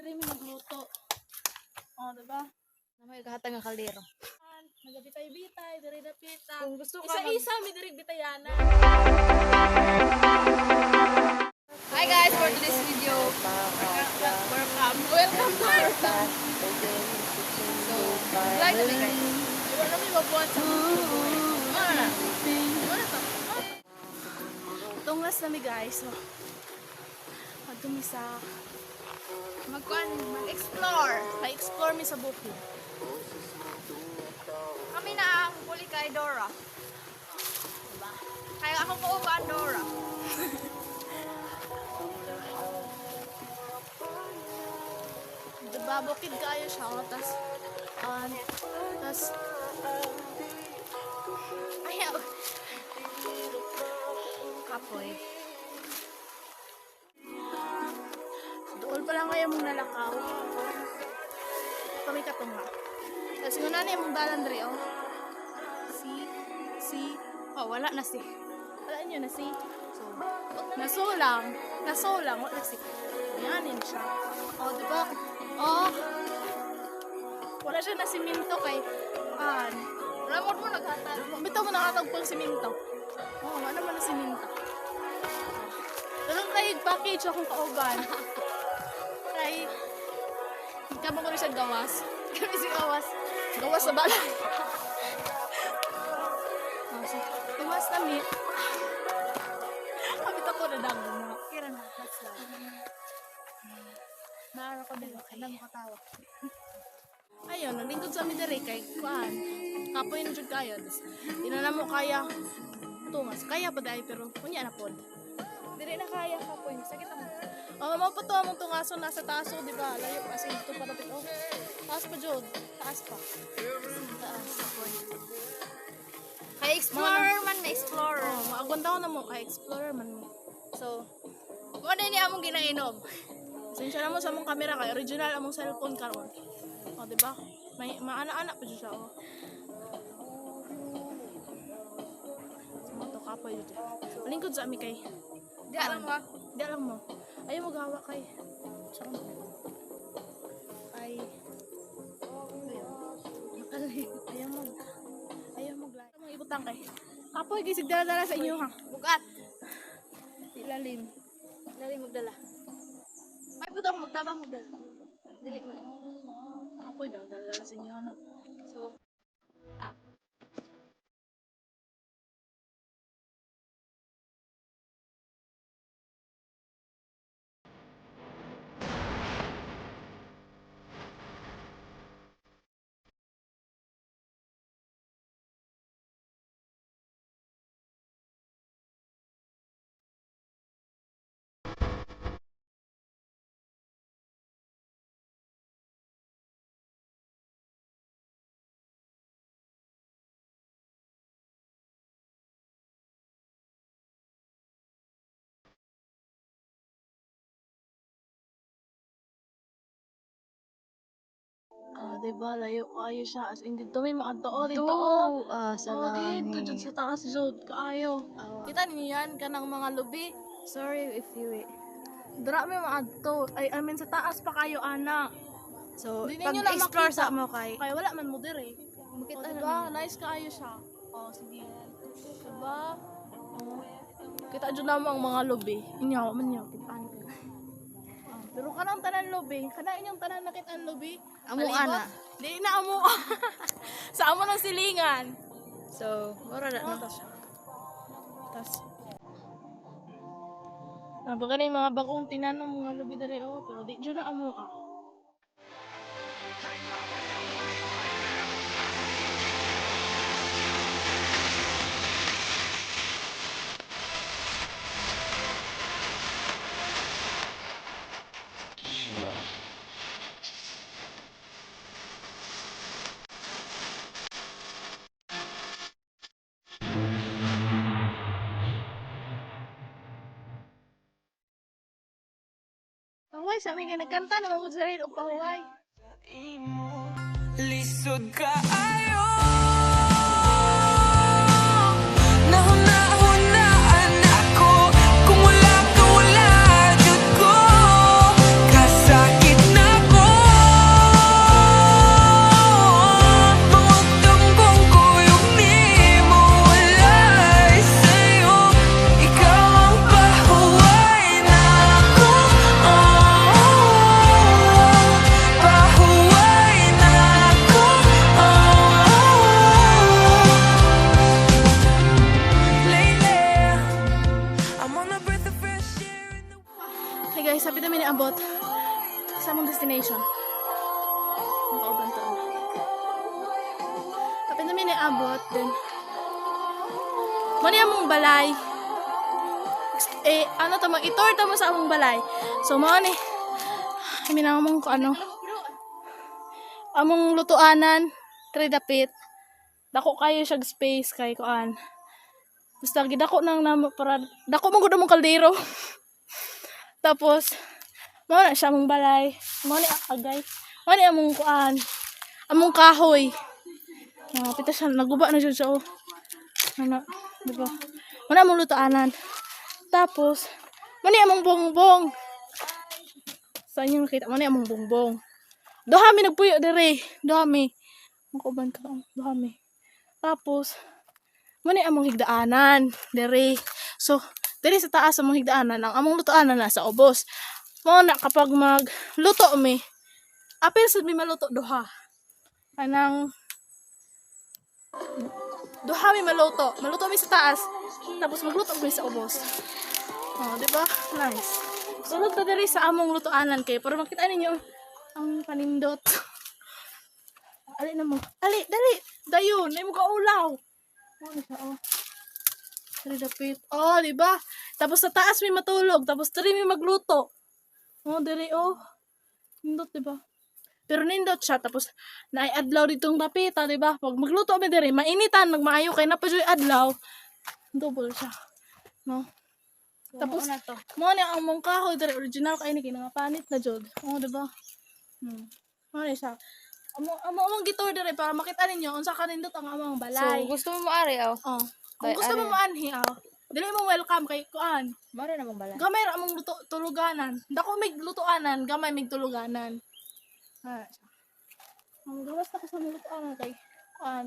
diri mi magluto. Oh, diba? Namay gahatag nga kaldero. Nagabitay-bitay, diri na pita. Kung gusto ka Isa-isa mi diri bitayana. Hi guys, for today's video. Welcome to our vlog. So, vlog na mi guys. Wala mi mabuhat sa Mana. Tungas na mi guys. So, magdumi sa mag-explore. Pa-explore mi sa bukid. Kami na ang huli kay Dora. Diba? Kaya ako po ba ang Dora? Diba, bukid kayo siya. Tas, ayaw. Kapoy. Doon pa lang kayo mong nalakaw. Kami katunga. Tapos yun na mong balandri, oh. Si. Oh, wala na si. Wala nyo na si. So, nasulang, wala si. Yanin siya. Oh, diba? Oh. Wala siya na siminto kay, Ramon mo naghatag. bitaw mo nakatag pang siminto. Oh, wala naman na siminto. Dalawang kayo package akong kauban. Kay, kama ko rin siya gawas. Kami si gawas. Gawas sa balay. So, gawas na meat. Kapit ako na dago na. Kira na, that's love. Maara ko din. Kailan mo katawa. Ayun, nalingkod sa amin diri kay kuan. Kapoy na jud kayo. Di na mo kaya tungas. Kaya pa dai pero kunya na pod. Diri na kaya kapoy. Sakit ang. Oh, mo pa to among tungason nasa taso, di ba? Layo kasi dito pa dapat. Oh. Taas pa jud. Taas pa. Taas kapoy. Kay explorer man na explorer. Oh, maagwanta ko na mo kay explorer man mo. So, mo na ni among ginainom. Sensya na mo sa among camera kay original among cellphone karon. Oh, di ba? May maana-ana pa jud siya, oh. Sumato kapoy jud. Malingkod sa ami kay. Di alam mo. Di alam mo. Ayaw mo gawa kay. Saan mo? Ay. Ayaw mo. Ayaw mo. Ayaw mo ibutang kay. Kapoy, gisig dala-dala sa inyo ha. Bukat. Ilalim. Dali magdala. May butang magtabang magdala. Dili mo. Kapoy, dala-dala sa inyo ha. So, Ah, diba? Layo kayo siya. As in, dito may makadto. Oh, dito. sa Oh, dito. Dito sa taas. Jod. Kaayo. Kita niyo yan. Kanang mga lubi. Sorry if you Dra may makadto. Ay, I mean, sa taas pa kayo, ana. So, Di pag ninyo lang explore makita. sa mo kay Kaya wala man mo dire. Makita Oh, na diba? naman. Nice kaayo siya. Oh, sige. Diba? Oh. Kita dyan naman ang mga lubi. Inyaw man niya. Kitaan ko. Pero kanang tanan lubi. Kana inyong tanan nakita ang lubi. Amo Palibot? ana. Di na amo. Sa amo ng silingan. So, mura na Oh. to siya. Tas. Nabaga na yung mga bagong tinanong mga lubi dali. Oh, pero di dyan na amo. Paway, sa amin ka nagkanta naman ko sa rin o paway. Lisod ka ayo Nahuna-hunaan ako Kung wala ka wala jud ko Kasakit na sa among destination. Ang kauban to. Kapit namin abot, then muna among balay. Ano to, mag-itour ta mo sa among balay. So, mo ni, minamong ko ano, among lutuanan, tridapit. Dako kayo siya space kay kuan. Basta gidako nang namo para dako mo gud among kaldero. Tapos mo na siya among balay. Mo ni agay. Mo ni among kuan. Among kahoy. Pita siya naguba na siya oh. Ano, di ba? Mo na among lutuanan. Tapos mo ni among bongbong. Sa inyo nakita mo ni among bongbong. Duha mi nagpuyo dire. Duha mi. Ang kuban ka duha mi. Tapos mo ni among higdaanan dire. So diri sa taas among higdaanan ang among lutoanan na sa ubos. Mo na kapag magluto mi, apil sad mi maluto duha. Kanang duha mi maluto. Maluto mi sa taas. Tapos magluto mi sa ubos. Oh, di ba? Nice. Sulod ta diri sa among lutoanan kay para makita ninyo ang panindot. Ali na mo. Ali, dali. Dayon, ay mo kaulaw. Ano siya, oh. Dali dapit. Oh, di ba? Tapos sa taas may matulog. Tapos dali may magluto. Oh, dali, oh. Nindot, di ba? Pero nindot siya. Tapos, naiadlaw ditong dapita, di ba? Pag magluto kami dali, mainitan, magmaayo kay napadyoy adlaw. Double siya. No? Tapos, mo na ang mong kahoy dali, original kay ni kinangapanit na jud. Oh, di ba? Ano siya? Among gitor dire para makita ninyo unsa kanindot ang among balay. So, gusto mo maari, oh. Oh. Kung Ay, gusto mo are. maanhi, dili mo welcome kay kuan. Mara namang balay. Gamay ra among tuluganan. Dako mig lutuanan, gamay mig tuluganan. Ang gawas na ko sa mga lutuanan kay kuan.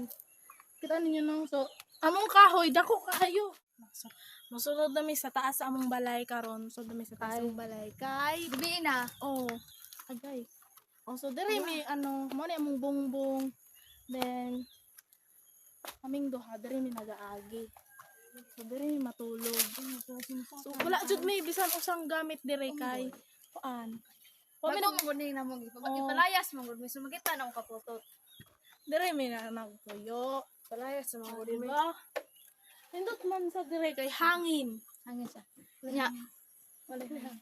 Kita ninyo nang so among kahoy dako kaayo. So, mosunod na mi sa taas sa among balay karon. So dami sa taas sa among balay kay Gabi na. oh, agay. Oh, so diri mi ano, mo ni among bongbong. Then aming duha diri mi nagaagi. So diri mi matulog. So wala jud mi bisan usang gamit diri kay kuan. Wa mi Pag mo ning namong pag ipalayas mo gud mi sumagita na akong kaputot. diri mi na nagpuyo. Palayas sa mga gud mi. Diba? Nindot man sa diri kay hangin. Hangin siya. Nya.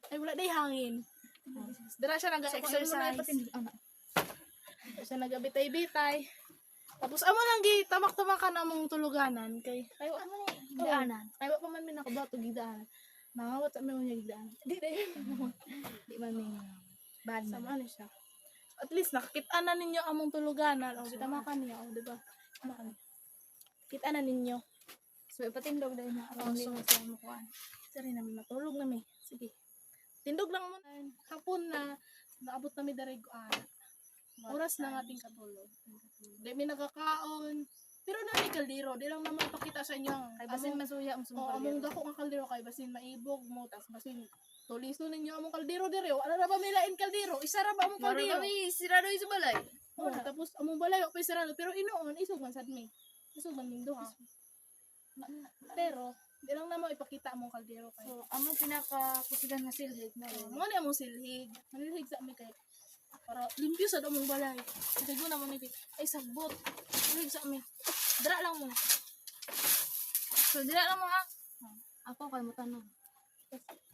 Ay wala day hangin. Dira siya nag-exercise. Siya nagabitay-bitay. Tapos amo lang gi tamak-tamakan among tuluganan kay ay wa man Daanan. ay wa pa man mi nakabato gidaan. Nangawat sa mga gidaan. Di man mi bad sama na siya. At least nakakita na ninyo among tuluganan o gitamakan niya o di ba? Kita na ninyo. So ipatindog dahil na Oh, aron so, mo sa mukuan. Sari namin matulog namin. Sige. Tindog lang mo. Hapon na naabot namin dari oras na ng ating katulog. Di mi nagkakaon. Pero na may kaldero. Di lang naman pakita sa inyo. Kay basin masuya ang Oo, sumukal. among dako nga kaldero kay basin maibog mo. Tas basin tuliso ninyo among kaldero diri. Ano na ba may lain kaldero? Isa ra ba among Maro kaldero? kami sirado sa balay. Oo, tapos among balay wa pa sarado. Pero inoon isog man sad mi. Isog man ning duha. Pero di lang na mo ipakita among kaldero kay. So among pinaka kusigan nga silhig na rin. Mga ni among silhig. Manilhig sa amin kay para limpyo sa among balay. Kasi ko naman ni ay sagbot. Silhig sa amin. Dra lang mo. So dila lang mo ha. Ako kay mo tanong.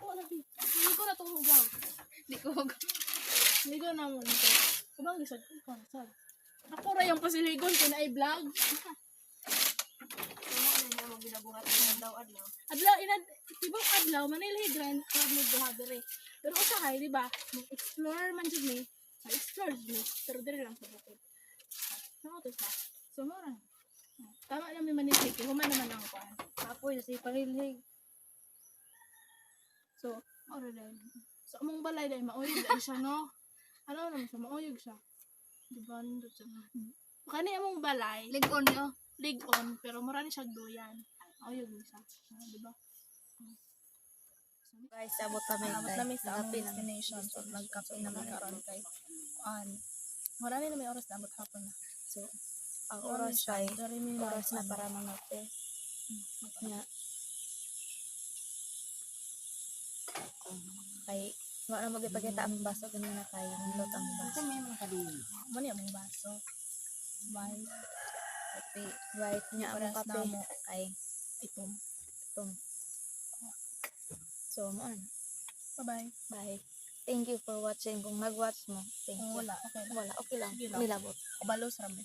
Oo lagi. Hindi ko na tumugaw. Di ko Hindi ko na mo nito. Kubang gisag ko sad. Ako ra yung pasiligon kay na i-vlog. mo ginabuhat ng adlaw-adlaw. Adlaw tibok adlaw manilhig ran mo buhadere. Pero usahay di ba? Mag-explore man jud ni. Mag-explore jud ni. Pero dire lang sa bukid. No, to sa. So mo ra. Tama na mi manilhig. Human naman ang kuan. Apoy sa palilhig. So, ora dahil. So, among balay dahil mauyog dahil siya, no? Ano naman siya, mauyog siya. Diba, nindot siya. Kani among balay, Ligon yo. lig-on, pero marami siya duyan. Mauyog din siya. Diba? Guys, abot kami. Abot namin sa among destination. So, nagkape naman karon kay marami na may oras na abot hapon na. So, Ang oras ay oras na para para manote. Nga. Kay Wala na magipakita ang baso kanina tayo. Nilot ang baso. Mo niya mong baso. Bye. Kape. White niya ang Paras kape. na mo. Ay, Itom. itong. So, maan. Bye-bye. Bye. Thank you for watching. Kung nag-watch mo, thank Kung you. wala, okay lang. Wala, okay lang. Sige lang. Nilabot. Kabalos rami.